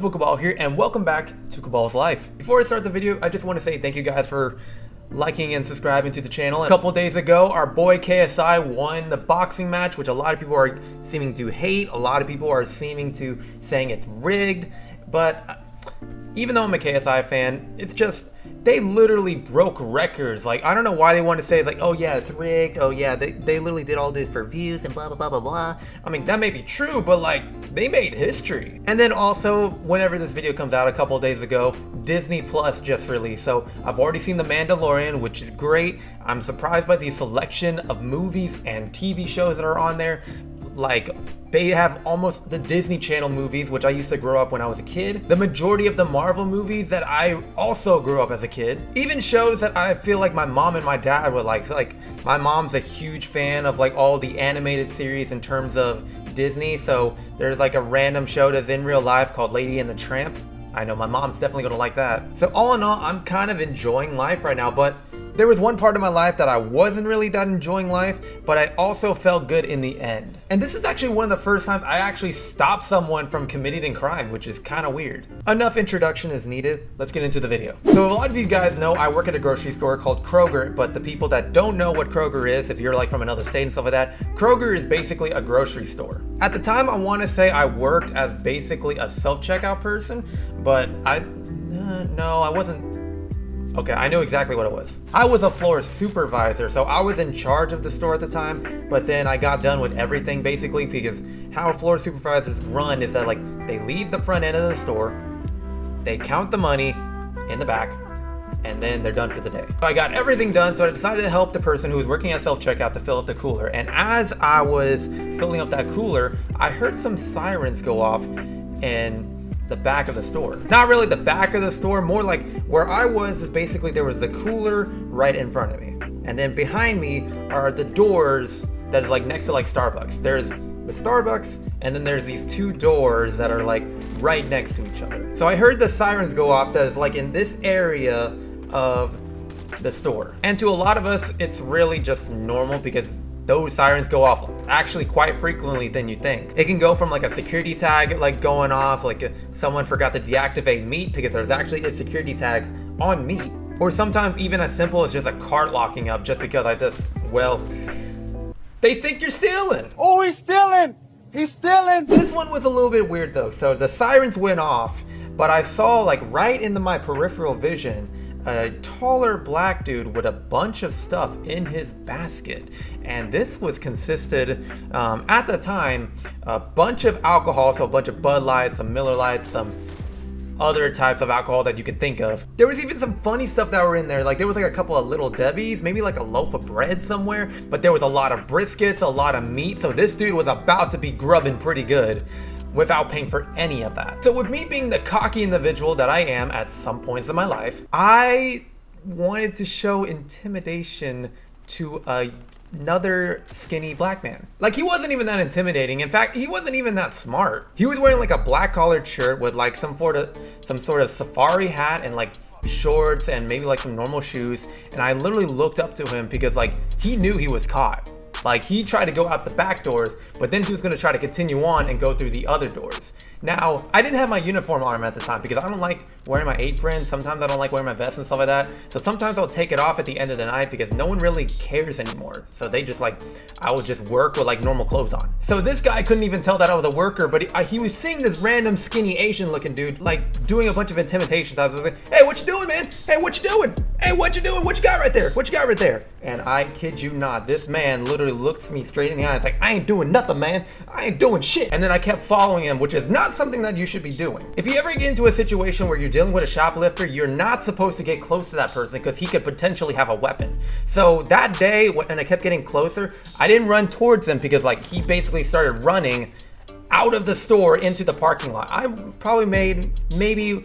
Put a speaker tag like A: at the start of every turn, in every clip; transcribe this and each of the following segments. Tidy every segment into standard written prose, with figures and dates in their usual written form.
A: what's up, Kabal here, and welcome back to Kabal's Life. Before I start the video, I just want to say thank you guys for liking and subscribing to the channel. A couple days ago, our boy KSI won the boxing match, which a lot of people are seeming to hate. A lot of people are seeming to saying it's rigged, but even though I'm a KSI fan, it's just, they literally broke records. Like, I don't know why they want to say it's like, oh yeah, it's rigged. Oh yeah, they literally did all this for views and blah, blah, blah, blah, blah. I mean, that may be true, but like, they made history. And then also, whenever this video comes out a couple days ago, Disney Plus just released. So I've already seen The Mandalorian, which is great. I'm surprised by the selection of movies and TV shows that are on there. Like, they have almost the Disney Channel movies, which I used to grow up when I was a kid. The majority of the Marvel movies that I also grew up as a kid. Even shows that I feel like my mom and my dad would like. So like, my mom's a huge fan of like all the animated series in terms of Disney. So there's like a random show that's in real life called Lady and the Tramp. I know my mom's definitely gonna like that. So all in all, I'm kind of enjoying life right now, but there was one part of my life that I wasn't really that enjoying life, but I also felt good in the end. And this is actually one of the first times I actually stopped someone from committing a crime, which is kind of weird. Enough introduction is needed. Let's get into the video. So a lot of you guys know I work at a grocery store called Kroger, but the people that don't know what Kroger is, if you're like from another state and stuff like that, Kroger is basically a grocery store. At the time, I want to say I worked as basically a self-checkout person, but no, I wasn't. Okay, I knew exactly what it was. I was a floor supervisor, so I was in charge of the store at the time, but then I got done with everything basically, because how floor supervisors run is that like, they lead the front end of the store, they count the money in the back, and then they're done for the day. So I got everything done, so I decided to help the person who was working at self-checkout to fill up the cooler. And as I was filling up that cooler, I heard some sirens go off in the back of the store. Not really the back of the store, more like where I was is basically there was the cooler right in front of me. And then behind me are the doors that is like next to like Starbucks. There's the Starbucks, and then there's these two doors that are like right next to each other. So I heard the sirens go off that is like in this area of the store. And to a lot of us, it's really just normal because those sirens go off actually quite frequently than you think. It can go from like a security tag like going off, like someone forgot to deactivate meat because there's actually security tags on meat. Or sometimes even as simple as just a cart locking up just because they think you're stealing.
B: Oh, he's stealing! He's stealing!
A: This one was a little bit weird though. So the sirens went off, but I saw like right into my peripheral vision a taller black dude with a bunch of stuff in his basket. And this was consisted, at the time, a bunch of alcohol, so a bunch of Bud Lights, some Miller Lights, some other types of alcohol that you could think of. There was even some funny stuff that were in there. Like there was like a couple of Little Debbies, maybe like a loaf of bread somewhere, but there was a lot of briskets, a lot of meat. So this dude was about to be grubbing pretty good without paying for any of that. So with me being the cocky individual that I am at some points in my life, I wanted to show intimidation to another skinny black man. Like, he wasn't even that intimidating. In fact, he wasn't even that smart. He was wearing like a black collared shirt with like some sort of safari hat and like shorts and maybe like some normal shoes. And I literally looked up to him because like he knew he was caught. Like, he tried to go out the back doors, but then he was gonna try to continue on and go through the other doors. Now, I didn't have my uniform on at the time because I don't like wearing my apron. Sometimes I don't like wearing my vest and stuff like that. So sometimes I'll take it off at the end of the night because no one really cares anymore. So they just like, I would just work with like normal clothes on. So this guy couldn't even tell that I was a worker, but he was seeing this random skinny Asian looking dude like doing a bunch of intimidations. I was like, hey, what you doing, man? Hey, what you doing? Hey, what you doing? What you got right there? What you got right there? And I kid you not, this man literally looked me straight in the eye. It's like, I ain't doing nothing, man. I ain't doing shit. And then I kept following him, which is not something that you should be doing. If you ever get into a situation where you're dealing with a shoplifter, you're not supposed to get close to that person because he could potentially have a weapon. So that day, when I kept getting closer, I didn't run towards him because like he basically started running out of the store into the parking lot. I probably maybe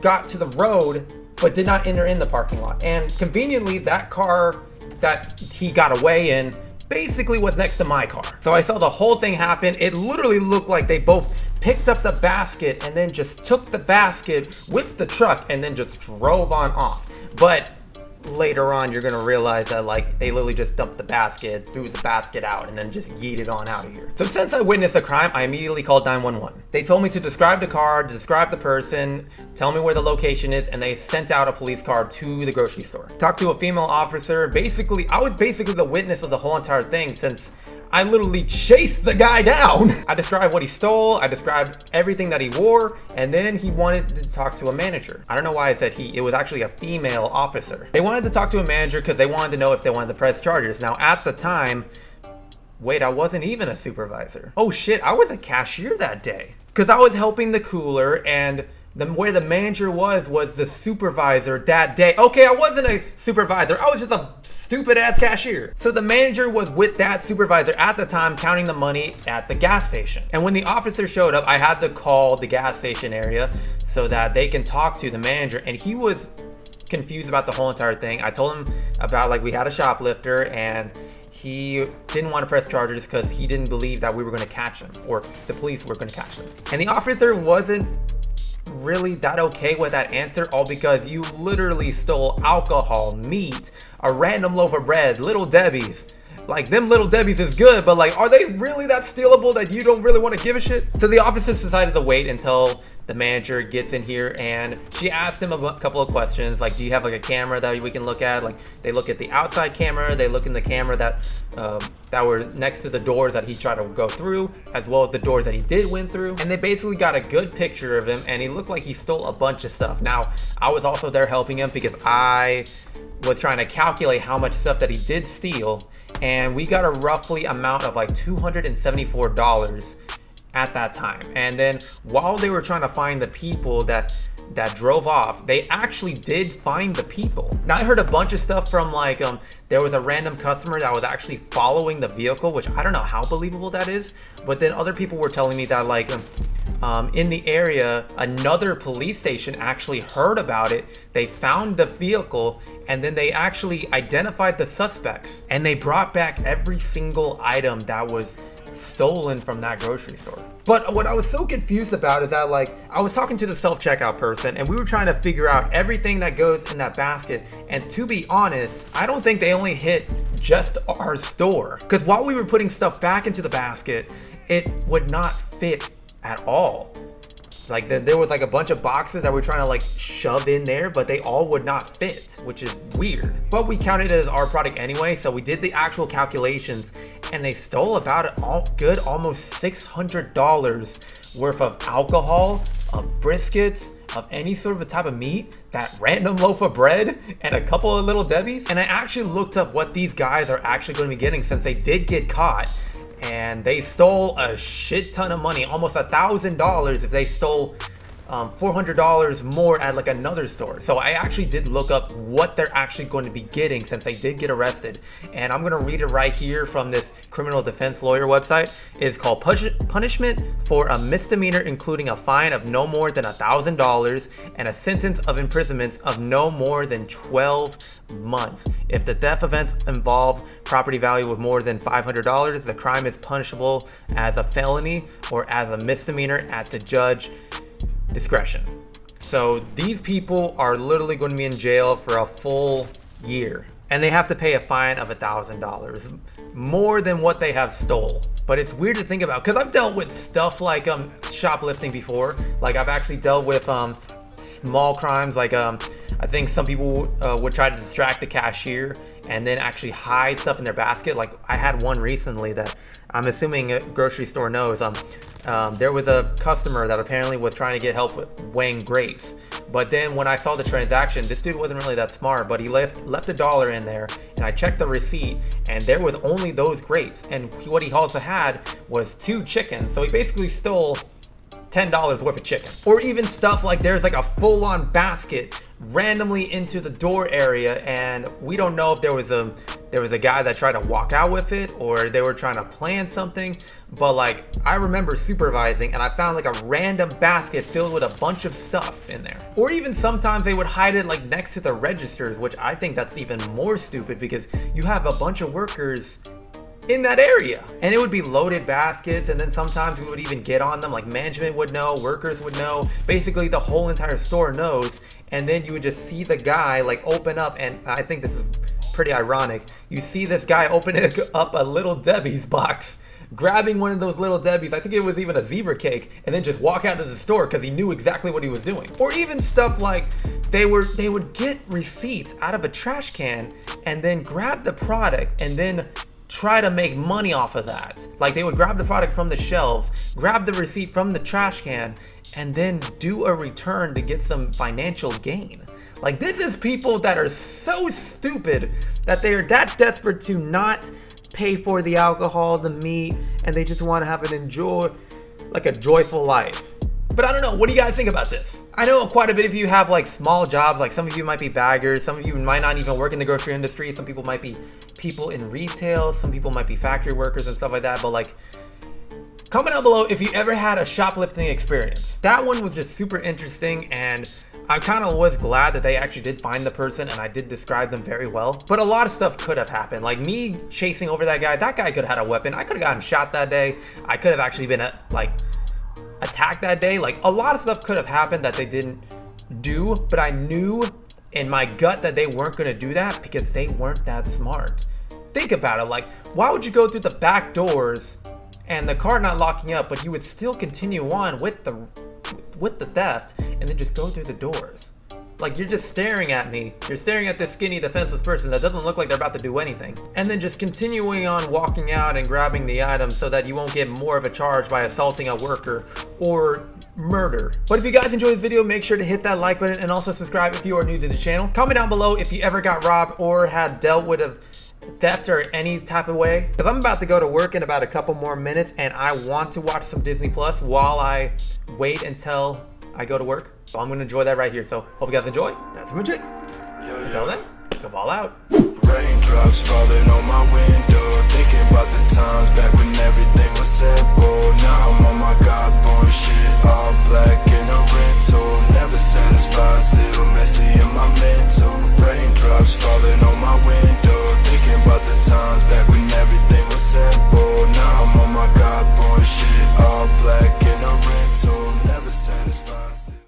A: got to the road, but did not enter in the parking lot. And conveniently, that car that he got away in basically was next to my car. So I saw the whole thing happen. It literally looked like they both picked up the basket and then just took the basket with the truck and then just drove on off. But later on you're gonna realize that like they literally just dumped the basket, threw the basket out, and then just yeeted on out of here. So since I witnessed a crime, I immediately called 911. They told me to describe the car, describe the person, tell me where the location is, and they sent out a police car to the grocery store. Talked to a female officer. Basically, I was basically the witness of the whole entire thing since I literally chased the guy down. I described what he stole, I described everything that he wore, and then he wanted to talk to a manager. I don't know why I said he, it was actually a female officer. They wanted to talk to a manager because they wanted to know if they wanted to press charges. Now at the time, wait, I wasn't even a supervisor. Oh shit, I was a cashier that day. Because I was helping the cooler, and where the manager was the supervisor that day. Okay, I wasn't a supervisor. I was just a stupid ass cashier. So the manager was with that supervisor at the time counting the money at the gas station. And when the officer showed up, I had to call the gas station area so that they can talk to the manager. And he was confused about the whole entire thing. I told him about like we had a shoplifter and he didn't want to press charges because he didn't believe that we were going to catch him or the police were going to catch them. And the officer wasn't really that okay with that answer, all because you literally stole alcohol, meat, a random loaf of bread, Little Debbie's. Like, them Little Debbie's is good, but like, are they really that stealable that you don't really want to give a shit? So the officers decided to wait until the manager gets in here, and she asked him a couple of questions, like, do you have like a camera that we can look at? Like, they look at the outside camera, they look in the camera that were next to the doors that he tried to go through, as well as the doors that he did went through, and they basically got a good picture of him, and he looked like he stole a bunch of stuff. Now, I was also there helping him because I was trying to calculate how much stuff that he did steal, and we got a roughly amount of like $274 at that time. And then while they were trying to find the people that drove off, they actually did find the people. Now I heard a bunch of stuff from like there was a random customer that was actually following the vehicle, which I don't know how believable that is, but then other people were telling me that like in the area, another police station actually heard about it. They found the vehicle, and then they actually identified the suspects, and they brought back every single item that was stolen from that grocery store. But what I was so confused about is that like I was talking to the self-checkout person, and we were trying to figure out everything that goes in that basket, and to be honest, I don't think they only hit just our store, because while we were putting stuff back into the basket, it would not fit at all. Like there was like a bunch of boxes that we're trying to like shove in there, but they all would not fit, which is weird. But we counted it as our product anyway, so we did the actual calculations, and they stole about almost $600 worth of alcohol, of briskets, of any sort of a type of meat, that random loaf of bread, and a couple of Little Debbie's. And I actually looked up what these guys are actually going to be getting, since they did get caught. And they stole a shit ton of money, almost $1,000 if they stole $400 more at like another store. So I actually did look up what they're actually going to be getting since they did get arrested. And I'm going to read it right here from this criminal defense lawyer website. It's called Punishment for a Misdemeanor Including a Fine of No More Than $1,000 and a Sentence of Imprisonment of No More Than 12 months. If the theft offense involved property value of more than $500, the crime is punishable as a felony or as a misdemeanor at the judge discretion. So these people are literally going to be in jail for a full year, and they have to pay a fine of $1,000, more than what they have stole. But it's weird to think about, because I've dealt with stuff like shoplifting before. Like I've actually dealt with small crimes, like I think some people would try to distract the cashier and then actually hide stuff in their basket. Like I had one recently that I'm assuming a grocery store knows. There was a customer that apparently was trying to get help with weighing grapes. But then when I saw the transaction, this dude wasn't really that smart, but he left $1 in there, and I checked the receipt, and there was only those grapes. And what he also had was 2 chickens. So he basically stole $10 worth of chicken. Or even stuff like there's like a full-on basket randomly into the door area, and we don't know if there was a guy that tried to walk out with it or they were trying to plan something. But like I remember supervising, and I found like a random basket filled with a bunch of stuff in there. Or even sometimes they would hide it like next to the registers, which I think that's even more stupid, because you have a bunch of workers in that area. And it would be loaded baskets, and then sometimes we would even get on them, like management would know, workers would know, basically the whole entire store knows. And then you would just see the guy like open up, and I think this is pretty ironic. You see this guy opening up a Little Debbie's box, grabbing one of those Little Debbie's, I think it was even a zebra cake, and then just walk out of the store because he knew exactly what he was doing. Or even stuff like they would get receipts out of a trash can and then grab the product and then try to make money off of that. Like they would grab the product from the shelves, grab the receipt from the trash can, and then do a return to get some financial gain. Like, this is people that are so stupid that they are that desperate to not pay for the alcohol, the meat, and they just want to have a joyful life. But I don't know, what do you guys think about this? I know quite a bit of you have like small jobs, like some of you might be baggers, some of you might not even work in the grocery industry, some people might be people in retail, some people might be factory workers and stuff like that, but like, comment down below if you ever had a shoplifting experience. That one was just super interesting, and I kind of was glad that they actually did find the person, and I did describe them very well. But a lot of stuff could have happened. Like me chasing over that guy could have had a weapon. I could have gotten shot that day. I could have actually been attacked that day. Like, a lot of stuff could have happened that they didn't do, but I knew in my gut that they weren't going to do that because they weren't that smart. Think about it. Like, why would you go through the back doors and the car not locking up, but you would still continue on with the theft and then just go through the doors? Like, you're just staring at me. You're staring at this skinny, defenseless person that doesn't look like they're about to do anything. And then just continuing on walking out and grabbing the item so that you won't get more of a charge by assaulting a worker or murder. But if you guys enjoyed this video, make sure to hit that like button and also subscribe if you are new to the channel. Comment down below if you ever got robbed or had dealt with a theft or any type of way, because I'm about to go to work in about a couple more minutes and I want to watch some Disney Plus while I wait until I go to work. So I'm going to enjoy that right here. So hope you guys enjoy. That's legit. Until then, Kabal out.
C: Raindrops falling on my window, thinking about the times back when everything was simple. Now I'm on my God born shit, all black in a